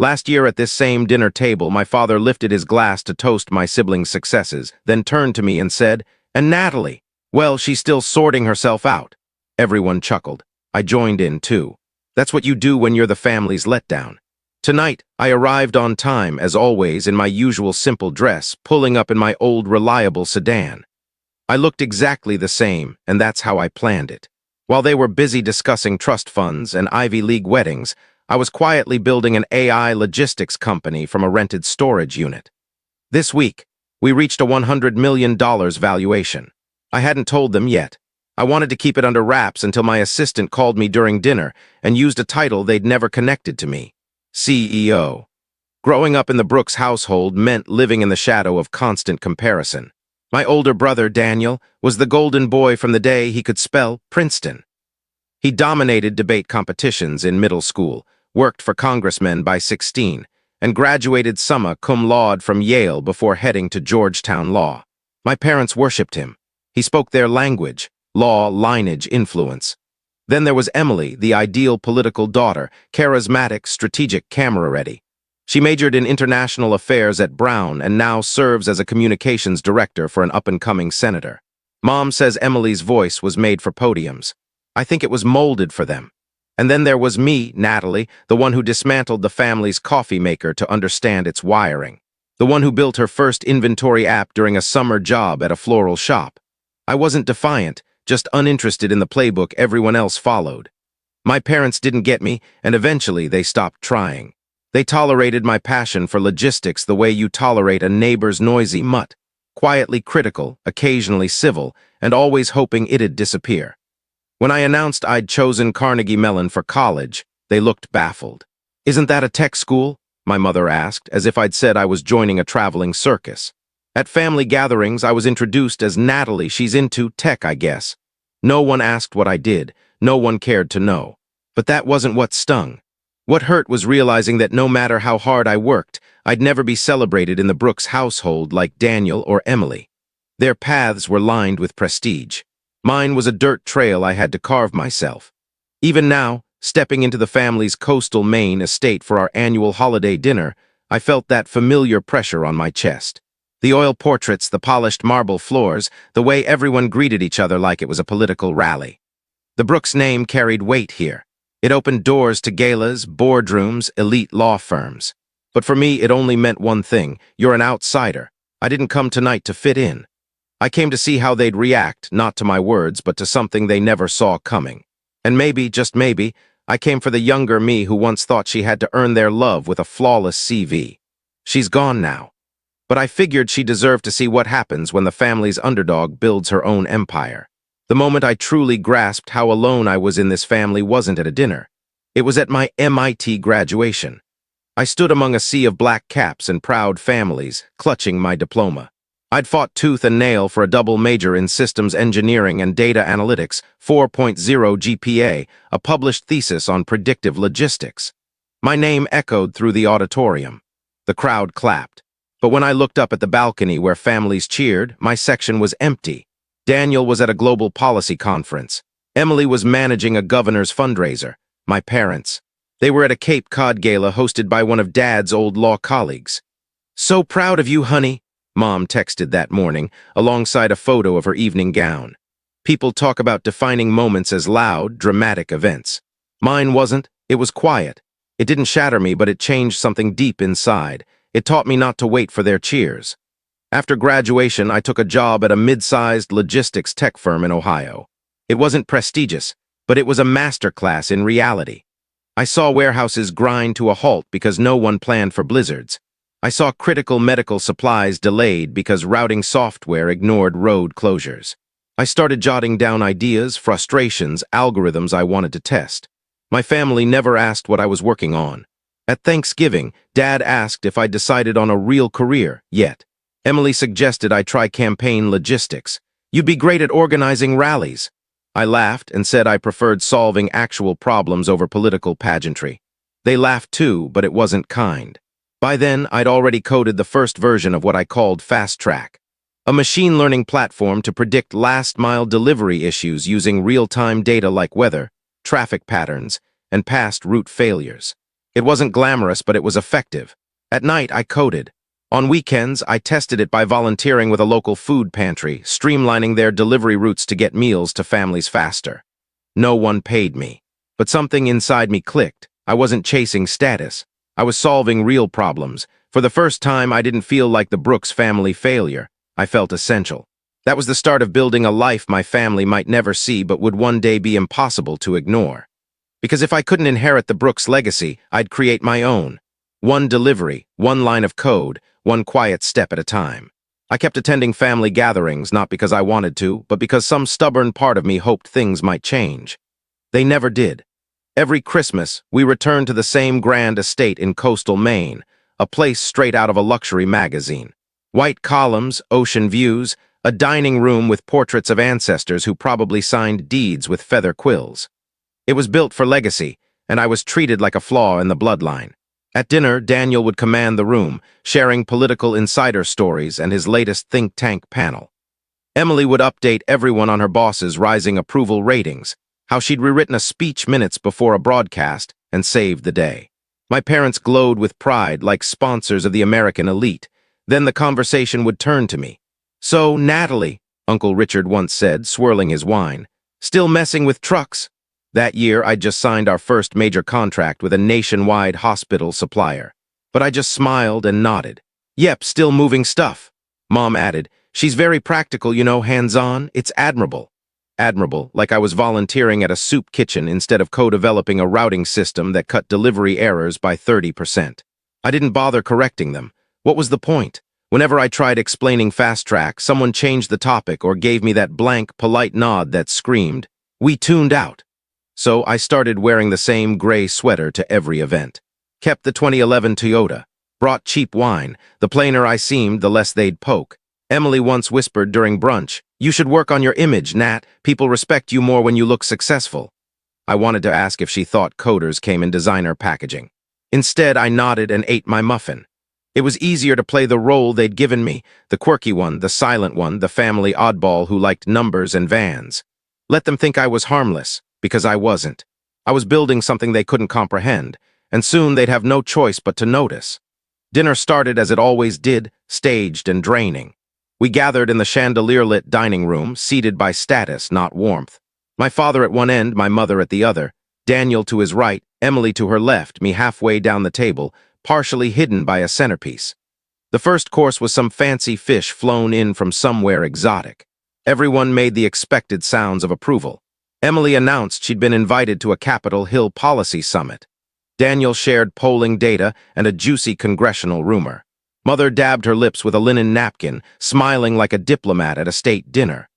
Last year at this same dinner table, my father lifted his glass to toast my siblings' successes, then turned to me and said, "And Natalie? Well, she's still sorting herself out." Everyone chuckled. I joined in, too. That's what you do when you're the family's letdown. Tonight, I arrived on time, as always, in my usual simple dress, pulling up in my old reliable sedan. I looked exactly the same, and that's how I planned it. While they were busy discussing trust funds and Ivy League weddings, I was quietly building an AI logistics company from a rented storage unit. This week, we reached a $100 million valuation. I hadn't told them yet. I wanted to keep it under wraps until my assistant called me during dinner and used a title they'd never connected to me: CEO. Growing up in the Brooks household meant living in the shadow of constant comparison. My older brother, Daniel, was the golden boy from the day he could spell Princeton. He dominated debate competitions in middle school, worked for congressmen by 16, and graduated summa cum laude from Yale before heading to Georgetown Law. My parents worshipped him. He spoke their language, law, lineage, influence. Then there was Emily, the ideal political daughter, charismatic, strategic, camera-ready. She majored in international affairs at Brown and now serves as a communications director for an up-and-coming senator. Mom says Emily's voice was made for podiums. I think it was molded for them. And then there was me, Natalie, the one who dismantled the family's coffee maker to understand its wiring. The one who built her first inventory app during a summer job at a floral shop. I wasn't defiant, just uninterested in the playbook everyone else followed. My parents didn't get me, and eventually they stopped trying. They tolerated my passion for logistics the way you tolerate a neighbor's noisy mutt, quietly critical, occasionally civil, and always hoping it'd disappear. When I announced I'd chosen Carnegie Mellon for college, they looked baffled. "Isn't that a tech school?" my mother asked, as if I'd said I was joining a traveling circus. At family gatherings, I was introduced as Natalie. She's into tech, I guess. No one asked what I did. No one cared to know. But that wasn't what stung. What hurt was realizing that no matter how hard I worked, I'd never be celebrated in the Brooks household like Daniel or Emily. Their paths were lined with prestige. Mine was a dirt trail I had to carve myself. Even now, stepping into the family's coastal Maine estate for our annual holiday dinner, I felt that familiar pressure on my chest. The oil portraits, the polished marble floors, the way everyone greeted each other like it was a political rally. The Brooks name carried weight here. It opened doors to galas, boardrooms, elite law firms. But for me, it only meant one thing: you're an outsider. I didn't come tonight to fit in. I came to see how they'd react, not to my words, but to something they never saw coming. And maybe, just maybe, I came for the younger me who once thought she had to earn their love with a flawless CV. She's gone now. But I figured she deserved to see what happens when the family's underdog builds her own empire. The moment I truly grasped how alone I was in this family wasn't at a dinner. It was at my MIT graduation. I stood among a sea of black caps and proud families, clutching my diploma. I'd fought tooth and nail for a double major in systems engineering and data analytics, 4.0 GPA, a published thesis on predictive logistics. My name echoed through the auditorium. The crowd clapped. But when I looked up at the balcony where families cheered, my section was empty. Daniel was at a global policy conference. Emily was managing a governor's fundraiser. My parents. They were at a Cape Cod gala hosted by one of Dad's old law colleagues. "So proud of you, honey," Mom texted that morning, alongside a photo of her evening gown. People talk about defining moments as loud, dramatic events. Mine wasn't. It was quiet. It didn't shatter me, but it changed something deep inside. It taught me not to wait for their cheers. After graduation, I took a job at a mid-sized logistics tech firm in Ohio. It wasn't prestigious, but it was a masterclass in reality. I saw warehouses grind to a halt because no one planned for blizzards. I saw critical medical supplies delayed because routing software ignored road closures. I started jotting down ideas, frustrations, algorithms I wanted to test. My family never asked what I was working on. At Thanksgiving, Dad asked if I'd decided on a real career yet. Emily suggested I try campaign logistics. "You'd be great at organizing rallies." I laughed and said I preferred solving actual problems over political pageantry. They laughed too, but it wasn't kind. By then, I'd already coded the first version of what I called Fast Track, a machine learning platform to predict last-mile delivery issues using real-time data like weather, traffic patterns, and past route failures. It wasn't glamorous, but it was effective. At night, I coded. On weekends, I tested it by volunteering with a local food pantry, streamlining their delivery routes to get meals to families faster. No one paid me. But something inside me clicked. I wasn't chasing status. I was solving real problems. For the first time, I didn't feel like the Brooks family failure. I felt essential. That was the start of building a life my family might never see but would one day be impossible to ignore. Because if I couldn't inherit the Brooks legacy, I'd create my own. One delivery, one line of code, one quiet step at a time. I kept attending family gatherings not because I wanted to, but because some stubborn part of me hoped things might change. They never did. Every Christmas, we returned to the same grand estate in coastal Maine, a place straight out of a luxury magazine. White columns, ocean views, a dining room with portraits of ancestors who probably signed deeds with feather quills. It was built for legacy, and I was treated like a flaw in the bloodline. At dinner, Daniel would command the room, sharing political insider stories and his latest think tank panel. Emily would update everyone on her boss's rising approval ratings, how she'd rewritten a speech minutes before a broadcast and saved the day. My parents glowed with pride like sponsors of the American elite. Then the conversation would turn to me. "So, Natalie," Uncle Richard once said, swirling his wine, "still messing with trucks?" That year, I'd just signed our first major contract with a nationwide hospital supplier. But I just smiled and nodded. "Yep, still moving stuff." Mom added, "She's very practical, you know, hands-on. It's admirable." Admirable, like I was volunteering at a soup kitchen instead of co-developing a routing system that cut delivery errors by 30%. I didn't bother correcting them. What was the point? Whenever I tried explaining Fast Track, someone changed the topic or gave me that blank, polite nod that screamed, "We tuned out." So I started wearing the same gray sweater to every event. Kept the 2011 Toyota. Brought cheap wine. The plainer I seemed, the less they'd poke. Emily once whispered during brunch, "You should work on your image, Nat. People respect you more when you look successful." I wanted to ask if she thought coders came in designer packaging. Instead, I nodded and ate my muffin. It was easier to play the role they'd given me, the quirky one, the silent one, the family oddball who liked numbers and vans. Let them think I was harmless. Because I wasn't. I was building something they couldn't comprehend, and soon they'd have no choice but to notice. Dinner started as it always did, staged and draining. We gathered in the chandelier-lit dining room, seated by status, not warmth. My father at one end, my mother at the other, Daniel to his right, Emily to her left, me halfway down the table, partially hidden by a centerpiece. The first course was some fancy fish flown in from somewhere exotic. Everyone made the expected sounds of approval. Emily announced she'd been invited to a Capitol Hill policy summit. Daniel shared polling data and a juicy congressional rumor. Mother dabbed her lips with a linen napkin, smiling like a diplomat at a state dinner.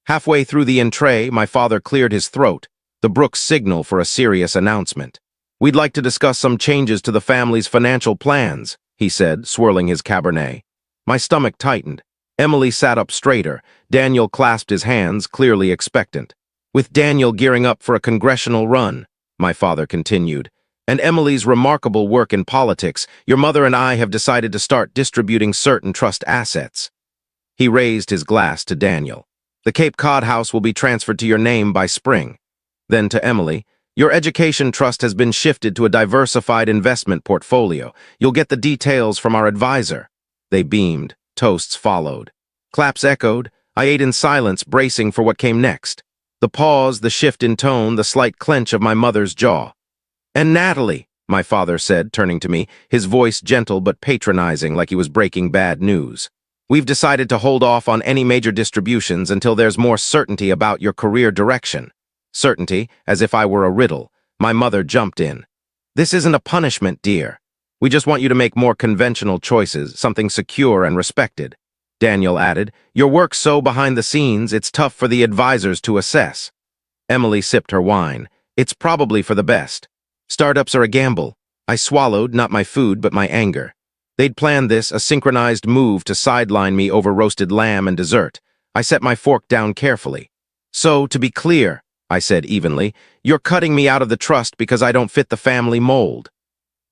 Halfway through the entree, my father cleared his throat, the Brooks signal for a serious announcement. "We'd like to discuss some changes to the family's financial plans," he said, swirling his Cabernet. My stomach tightened. Emily sat up straighter. Daniel clasped his hands, clearly expectant. "With Daniel gearing up for a congressional run," my father continued, "and Emily's remarkable work in politics, your mother and I have decided to start distributing certain trust assets." He raised his glass to Daniel. "The Cape Cod house will be transferred to your name by spring." Then to Emily, "Your education trust has been shifted to a diversified investment portfolio. You'll get the details from our advisor." They beamed. Toasts followed. Claps echoed. I ate in silence, bracing for what came next. The pause, the shift in tone, the slight clench of my mother's jaw. "And Natalie," my father said, turning to me, his voice gentle but patronizing like he was breaking bad news. "We've decided to hold off on any major distributions until there's more certainty about your career direction." Certainty, as if I were a riddle. My mother jumped in. "This isn't a punishment, dear. We just want you to make more conventional choices, something secure and respected." Daniel added, "Your work's so behind the scenes, it's tough for the advisors to assess." Emily sipped her wine. "It's probably for the best. Startups are a gamble." I swallowed, not my food, but my anger. They'd planned this, a synchronized move to sideline me over roasted lamb and dessert. I set my fork down carefully. "So, to be clear," I said evenly, "you're cutting me out of the trust because I don't fit the family mold."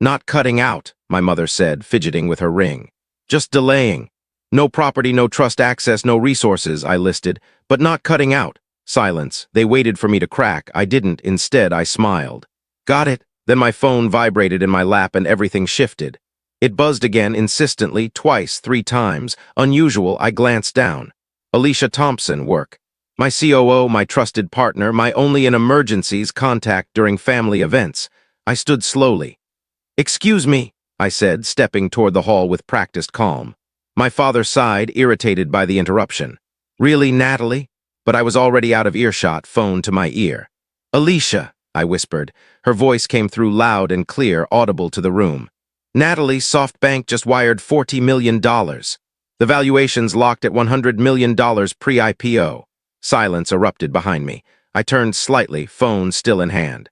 "Not cutting out," my mother said, fidgeting with her ring. "Just delaying. No property, no trust access, no resources," I listed, "but not cutting out." Silence. They waited for me to crack. I didn't. Instead, I smiled. "Got it," Then my phone vibrated in my lap and everything shifted. It buzzed again insistently, twice, 3 times. Unusual, I glanced down. Alicia Thompson, work. My COO, my trusted partner, my only in emergencies contact during family events. I stood slowly. "Excuse me," I said, stepping toward the hall with practiced calm. My father sighed, irritated by the interruption. "Really, Natalie?" But I was already out of earshot, phone to my ear. "Alicia," I whispered. Her voice came through loud and clear, audible to the room. "Natalie, SoftBank just wired $40 million. The valuation's locked at $100 million pre-IPO. Silence erupted behind me. I turned slightly, phone still in hand.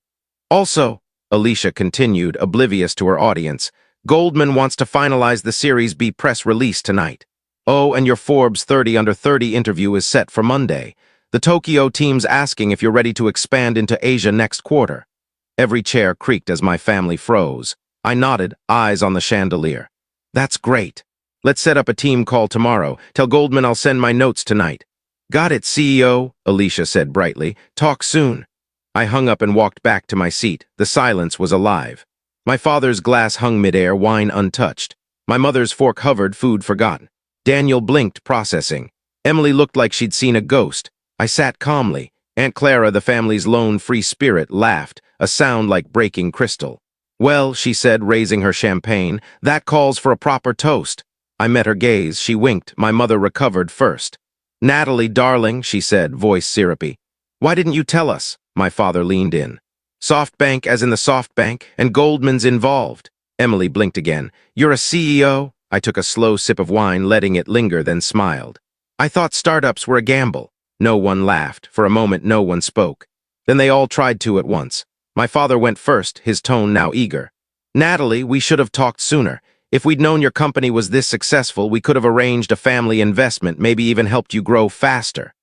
"Also," Alicia continued, oblivious to her audience, "Goldman wants to finalize the Series B press release tonight. Oh, and your Forbes 30 Under 30 interview is set for Monday. The Tokyo team's asking if you're ready to expand into Asia next quarter." Every chair creaked as my family froze. I nodded, eyes on the chandelier. "That's great. Let's set up a team call tomorrow. Tell Goldman I'll send my notes tonight." "Got it, CEO," Alicia said brightly. "Talk soon." I hung up and walked back to my seat. The silence was alive. My father's glass hung midair, wine untouched. My mother's fork hovered, food forgotten. Daniel blinked, processing. Emily looked like she'd seen a ghost. I sat calmly. Aunt Clara, the family's lone free spirit, laughed, a sound like breaking crystal. "Well," she said, raising her champagne, "that calls for a proper toast." I met her gaze. She winked. My mother recovered first. "Natalie, darling," she said, voice syrupy. "Why didn't you tell us?" My father leaned in. "SoftBank as in the SoftBank, and Goldman's involved." Emily blinked again. "You're a CEO?" I took a slow sip of wine, letting it linger, then smiled. "I thought startups were a gamble." No one laughed. For a moment, no one spoke. Then they all tried to at once. My father went first, his tone now eager. "Natalie, we should have talked sooner. If we'd known your company was this successful, we could have arranged a family investment, maybe even helped you grow faster."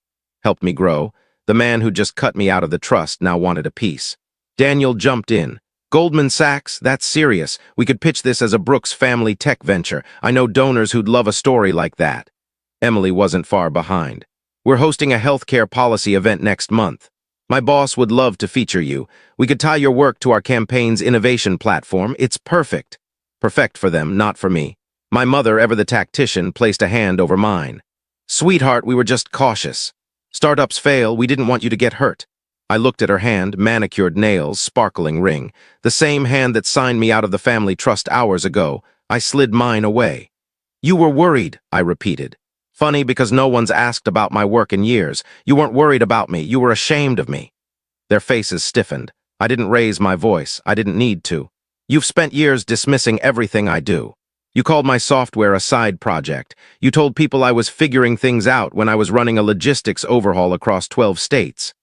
Helped me grow? The man who just cut me out of the trust now wanted a piece. Daniel jumped in. "Goldman Sachs, that's serious. We could pitch this as a Brooks family tech venture. I know donors who'd love a story like that." Emily wasn't far behind. "We're hosting a healthcare policy event next month. My boss would love to feature you. We could tie your work to our campaign's innovation platform. It's perfect." Perfect for them, not for me. My mother, ever the tactician, placed a hand over mine. "Sweetheart, we were just cautious. Startups fail, we didn't want you to get hurt." I looked at her hand, manicured nails, sparkling ring. The same hand that signed me out of the family trust hours ago. I slid mine away. "You were worried," I repeated. "Funny, because no one's asked about my work in years. You weren't worried about me, you were ashamed of me." Their faces stiffened. I didn't raise my voice. I didn't need to. "You've spent years dismissing everything I do. You called my software a side project. You told people I was figuring things out when I was running a logistics overhaul across 12 states.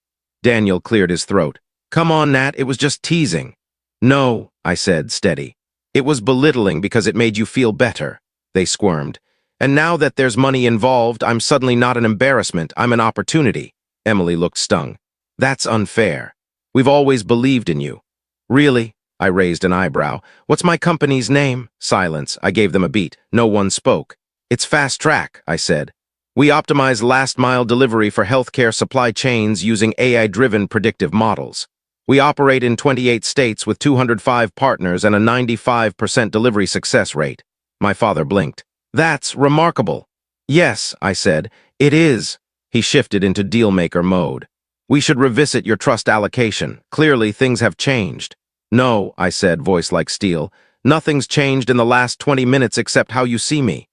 Daniel cleared his throat. "Come on, Nat, it was just teasing." "No," I said, steady. "It was belittling because it made you feel better." They squirmed. "And now that there's money involved, I'm suddenly not an embarrassment, I'm an opportunity." Emily looked stung. "That's unfair. We've always believed in you." "Really?" I raised an eyebrow. "What's my company's name?" Silence. I gave them a beat. No one spoke. "It's Fast Track," I said. "We optimize last-mile delivery for healthcare supply chains using AI-driven predictive models. We operate in 28 states with 205 partners and a 95% delivery success rate." My father blinked. "That's remarkable." "Yes," I said, "it is." He shifted into deal-maker mode. "We should revisit your trust allocation. Clearly, things have changed." "No," I said, voice like steel. "Nothing's changed in the last 20 minutes except how you see me."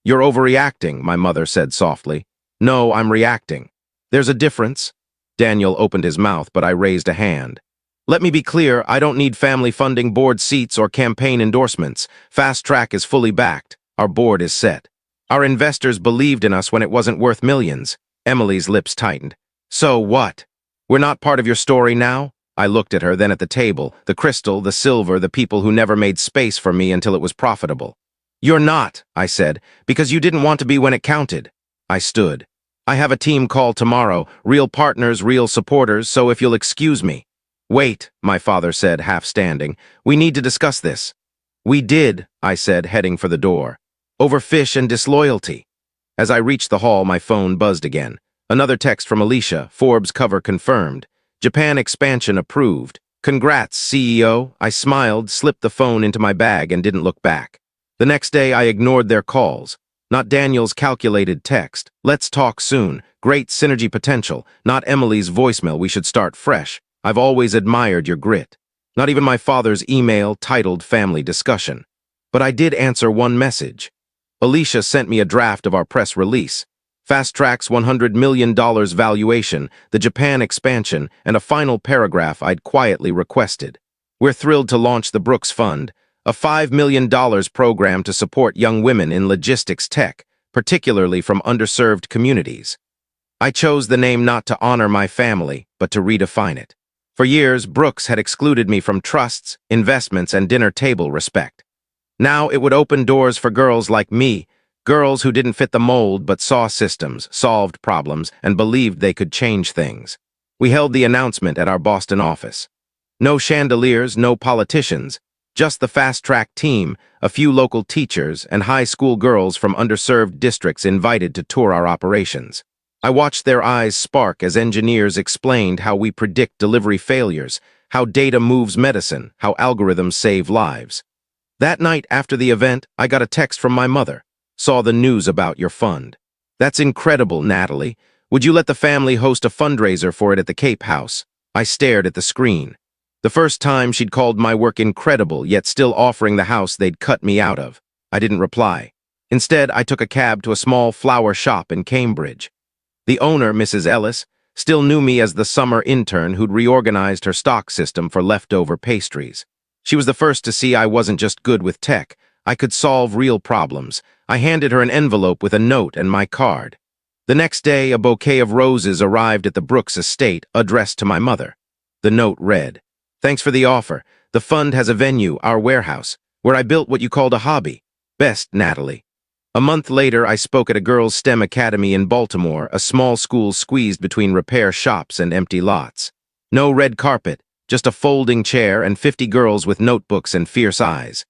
"You're overreacting," my mother said softly. "No, I'm reacting." "There's a difference." Daniel opened his mouth, but I raised a hand. "Let me be clear, I don't need family funding, board seats, or campaign endorsements. Fast Track is fully backed. Our board is set. Our investors believed in us when it wasn't worth millions." Emily's lips tightened. "So what? We're not part of your story now?" I looked at her, then at the table, the crystal, the silver, the people who never made space for me until it was profitable. "You're not," I said, "because you didn't want to be when it counted." I stood. "I have a team call tomorrow, real partners, real supporters, so if you'll excuse me." "Wait," my father said, half standing. "We need to discuss this." "We did," I said, heading for the door. "Over fish and disloyalty." As I reached the hall, my phone buzzed again. Another text from Alicia, Forbes cover confirmed. Japan expansion approved. Congrats, CEO. I smiled, slipped the phone into my bag, and didn't look back. The next day, I ignored their calls. Not Daniel's calculated text. Let's talk soon. Great synergy potential. Not Emily's voicemail. We should start fresh. I've always admired your grit. Not even my father's email titled Family Discussion. But I did answer one message. Alicia sent me a draft of our press release. Fast Track's $100 million valuation, the Japan expansion, and a final paragraph I'd quietly requested. We're thrilled to launch the Brooks Fund, a $5 million program to support young women in logistics tech, particularly from underserved communities. I chose the name not to honor my family, but to redefine it. For years, Brooks had excluded me from trusts, investments, and dinner table respect. Now it would open doors for girls like me, girls who didn't fit the mold but saw systems, solved problems, and believed they could change things. We held the announcement at our Boston office. No chandeliers, no politicians, just the Fast Track team, a few local teachers, and high school girls from underserved districts invited to tour our operations. I watched their eyes spark as engineers explained how we predict delivery failures, how data moves medicine, how algorithms save lives. That night after the event, I got a text from my mother. Saw the news about your fund. That's incredible, Natalie. Would you let the family host a fundraiser for it at the Cape House? I stared at the screen. The first time she'd called my work incredible, yet still offering the house they'd cut me out of. I didn't reply. Instead, I took a cab to a small flower shop in Cambridge. The owner, Mrs. Ellis, still knew me as the summer intern who'd reorganized her stock system for leftover pastries. She was the first to see I wasn't just good with tech. I could solve real problems. I handed her an envelope with a note and my card. The next day, a bouquet of roses arrived at the Brooks estate, addressed to my mother. The note read, "Thanks for the offer. The fund has a venue, our warehouse, where I built what you called a hobby. Best, Natalie." A month later, I spoke at a girls' STEM academy in Baltimore, a small school squeezed between repair shops and empty lots. No red carpet, just a folding chair and 50 girls with notebooks and fierce eyes.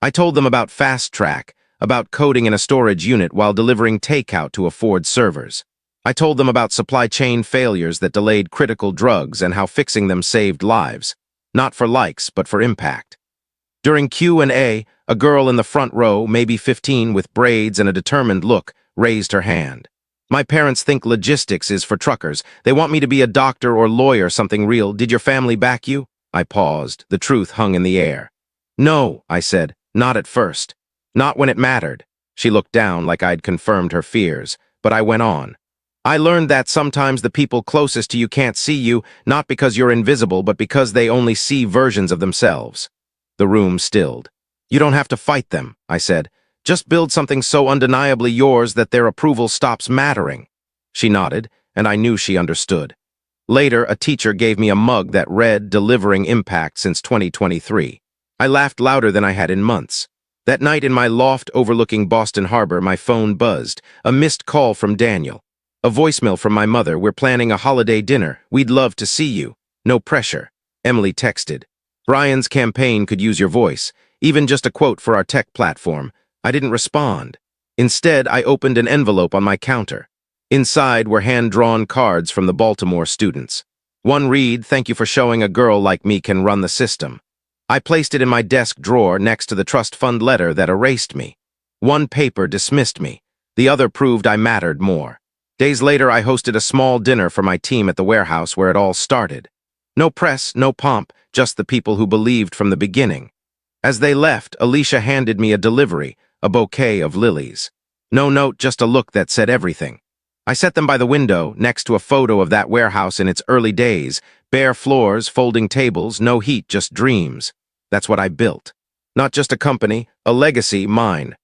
I told them about Fast Track, about coding in a storage unit while delivering takeout to afford servers. I told them about supply chain failures that delayed critical drugs and how fixing them saved lives. Not for likes, but for impact. During Q&A, a girl in the front row, maybe 15 with braids and a determined look, raised her hand. "My parents think logistics is for truckers. They want me to be a doctor or lawyer, something real. Did your family back you?" I paused. The truth hung in the air. "No," I said, "not at first. Not when it mattered." She looked down like I'd confirmed her fears, but I went on. "I learned that sometimes the people closest to you can't see you, not because you're invisible, but because they only see versions of themselves." The room stilled. "You don't have to fight them," I said. "Just build something so undeniably yours that their approval stops mattering." She nodded, and I knew she understood. Later, a teacher gave me a mug that read, "Delivering Impact Since 2023. I laughed louder than I had in months. That night in my loft overlooking Boston Harbor, my phone buzzed. A missed call from Daniel. A voicemail from my mother. "We're planning a holiday dinner. We'd love to see you. No pressure." Emily texted. "Brian's campaign could use your voice. Even just a quote for our tech platform." I didn't respond. Instead, I opened an envelope on my counter. Inside were hand-drawn cards from the Baltimore students. One read, "Thank you for showing a girl like me can run the system." I placed it in my desk drawer next to the trust fund letter that erased me. One paper dismissed me. The other proved I mattered more. Days later, I hosted a small dinner for my team at the warehouse where it all started. No press, no pomp, just the people who believed from the beginning. As they left, Alicia handed me a delivery, a bouquet of lilies. No note, just a look that said everything. I set them by the window, next to a photo of that warehouse in its early days. Bare floors, folding tables, no heat, just dreams. That's what I built. Not just a company, a legacy, mine.